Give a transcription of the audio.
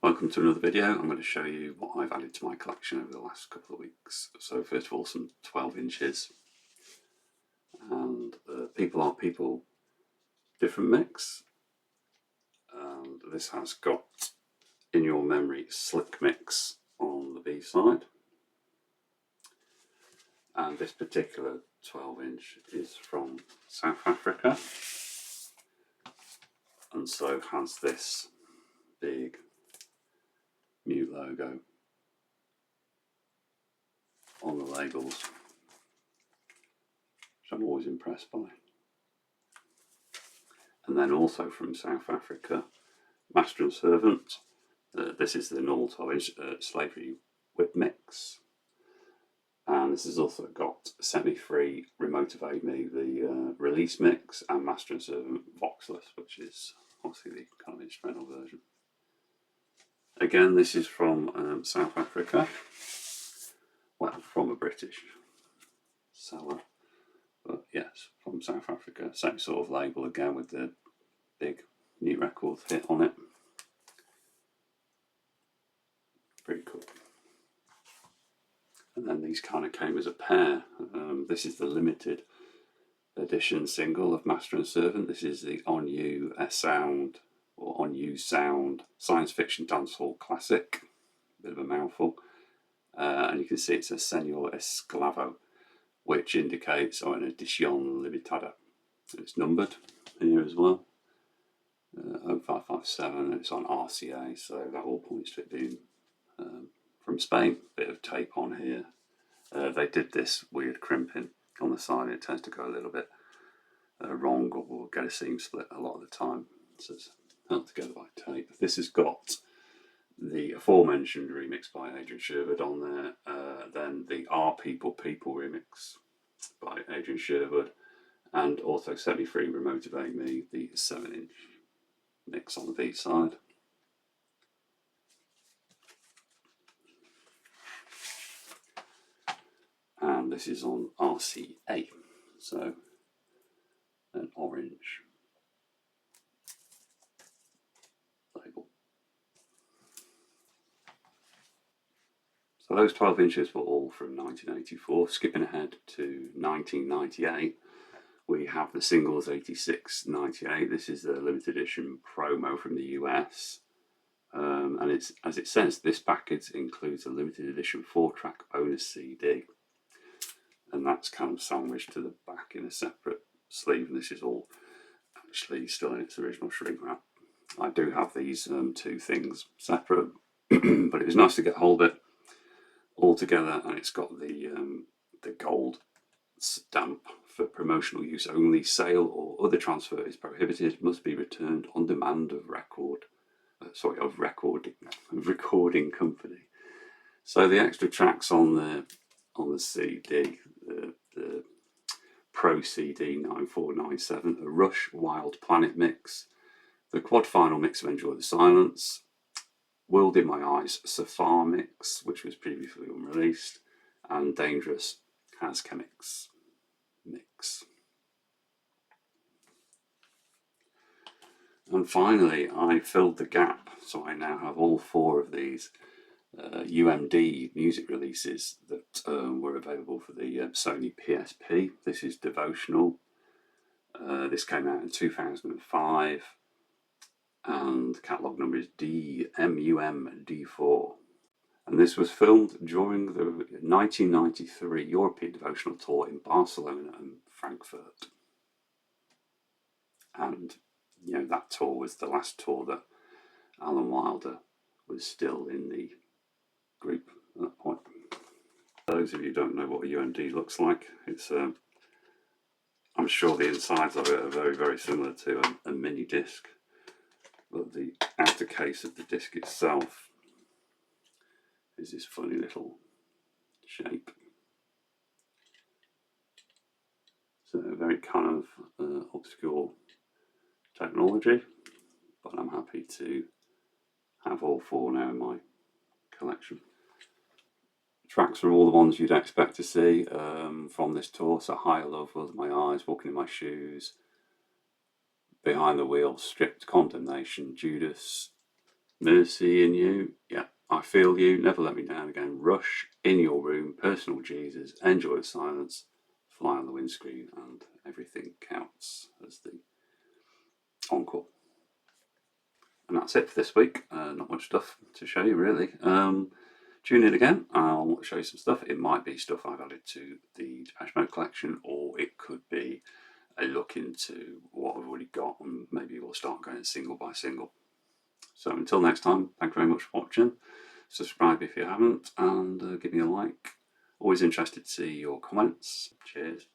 Welcome to another video. I'm going to show you what I've added to my collection over the last couple of weeks. So first of all, some 12 inches and People Are People different mix. And this has got In Your Memory Slick Mix on the B side. And this particular 12 inch is from South Africa, and so has this big mute logo on the labels, which I'm always impressed by. And then also from South Africa, Master and Servant. This is the normal 12 inch slavery whip mix. And this has also got Set Me Free, Remotivate Me, the release mix, and Master and Servant Voxless, which is obviously the kind of instrumental version. Again, this is from South Africa. Well, from a British seller, but yes, from South Africa. Same sort of label again with the big new record hit on it. Pretty cool. And then these kind of came as a pair. This is the limited edition single of Master and Servant. This is the ON-USound or ON-USound science fiction dancehall classic. Bit of a mouthful. And you can see it says Senor Esclavo, which indicates an edition limitada. It's numbered here as well. 0557, and it's on RCA, so that all points to it being from Spain. Bit of tape on here. They did this weird crimping on the side. It tends to go a little bit wrong, or we'll get a seam split a lot of the time. So it's held together by tape. This has got the aforementioned remix by Adrian Sherwood on there, then the Are People People remix by Adrian Sherwood, and also Set Me Free, Remotivate Me, the 7 inch mix on the B side. And this is on RCA, so an orange label. So those 12 inches were all from 1984. Skipping ahead to 1998, we have the singles 86-98. This is the limited edition promo from the US. And it's, as it says, this package includes a limited edition 4-track bonus CD. And that's kind of sandwiched to the back in a separate sleeve. And this is all actually still in its original shrink wrap. I do have these two things separate, but it was nice to get hold of it all together. And it's got the gold stamp for promotional use only. Sale or other transfer is prohibited. Must be returned on demand of recording company. So the extra tracks on the CD, the Pro CD 9497, a Rush Wild Planet mix, the quad final mix of Enjoy the Silence, World in My Eyes Safar mix, which was previously unreleased, and Dangerous Has Chemics mix. And finally, I filled the gap, so I now have all 4 of these UMD music releases that were available for the Sony PSP. This is Devotional. This came out in 2005, and the catalogue number is DMUMD4. And this was filmed during the 1993 European Devotional Tour in Barcelona and Frankfurt. And you know, that tour was the last tour that Alan Wilder was still in the group at that point. Those of you who don't know what a UMD looks like, it's I'm sure the insides of it are very, very similar to a mini disc, but the outer case of the disc itself is this funny little shape. So very kind of obscure technology, but I'm happy to have all 4 now in my collection. Tracks are all the ones you'd expect to see from this tour. So Higher Love, World in My Eyes, Walking in My Shoes, Behind the Wheel, Strict Condemnation, Judas, Mercy in you, yeah. I feel you, never let me down again. Rush, in your room, personal Jesus, enjoy the silence, fly on the windscreen, and everything counts as the encore. And that's it for this week. Not much stuff to show you, really. Tune in again. I'll show you some stuff. It might be stuff I've added to the Depeche Mode collection, or it could be a look into what I've already got, and maybe we'll start going single by single. So until next time, thank you very much for watching. Subscribe if you haven't, and give me a like. Always interested to see your comments. Cheers.